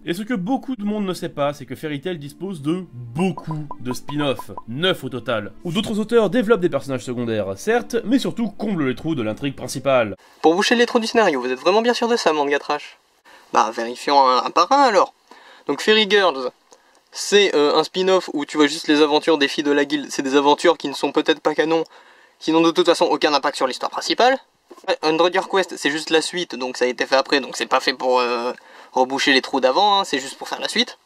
Et ce que beaucoup de monde ne sait pas, c'est que Fairy Tail dispose de beaucoup de spin-off, 9 au total, où d'autres auteurs développent des personnages secondaires, certes, mais surtout comblent les trous de l'intrigue principale. Pour boucher les trous du scénario, vous êtes vraiment bien sûr de ça, Manga Trash? Bah, vérifions un par un alors. Donc Fairy Girls, c'est un spin-off où tu vois juste les aventures des filles de la guilde, c'est des aventures qui ne sont peut-être pas canon, qui n'ont de toute façon aucun impact sur l'histoire principale. Underdog Quest, c'est juste la suite, donc ça a été fait après, donc c'est pas fait pour reboucher les trous d'avant, hein, c'est juste pour faire la suite.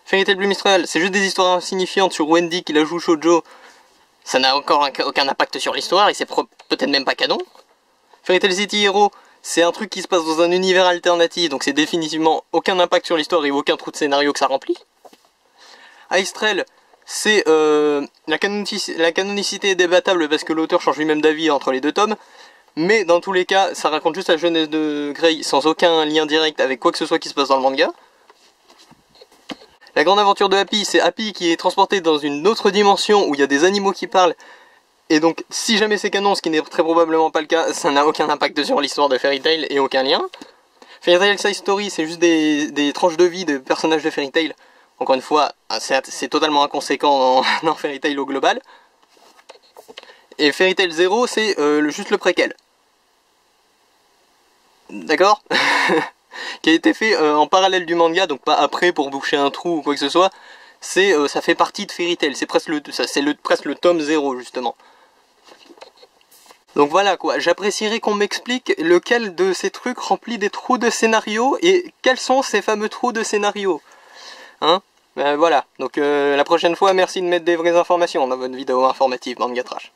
Fairy Tail Blue Mistral, c'est juste des histoires insignifiantes sur Wendy qui la joue shoujo. Ça n'a encore aucun impact sur l'histoire et c'est peut-être même pas canon. Fairy Tail City Hero, c'est un truc qui se passe dans un univers alternatif, donc c'est définitivement aucun impact sur l'histoire et aucun trou de scénario que ça remplit. Ice Trail, c'est la canonicité est débattable parce que l'auteur change lui-même d'avis entre les deux tomes. Mais dans tous les cas, ça raconte juste la jeunesse de Grey sans aucun lien direct avec quoi que ce soit qui se passe dans le manga. La grande aventure de Happy, c'est Happy qui est transporté dans une autre dimension où il y a des animaux qui parlent. Et donc, si jamais c'est canon, ce qui n'est très probablement pas le cas, ça n'a aucun impact sur l'histoire de Fairy Tail et aucun lien. Fairy Tail Side Story, c'est juste des tranches de vie de personnages de Fairy Tail. Encore une fois, c'est totalement inconséquent dans Fairy Tail au global. Et Fairy Tail 0, c'est juste le préquel. D'accord? Qui a été fait en parallèle du manga, donc pas après pour boucher un trou ou quoi que ce soit. Ça fait partie de Fairy Tail, c'est presque le tome 0 justement. Donc voilà quoi, j'apprécierais qu'on m'explique lequel de ces trucs remplit des trous de scénario et quels sont ces fameux trous de scénario. Hein? Voilà, donc la prochaine fois, merci de mettre des vraies informations dans votre vidéo informative, Manga Trash.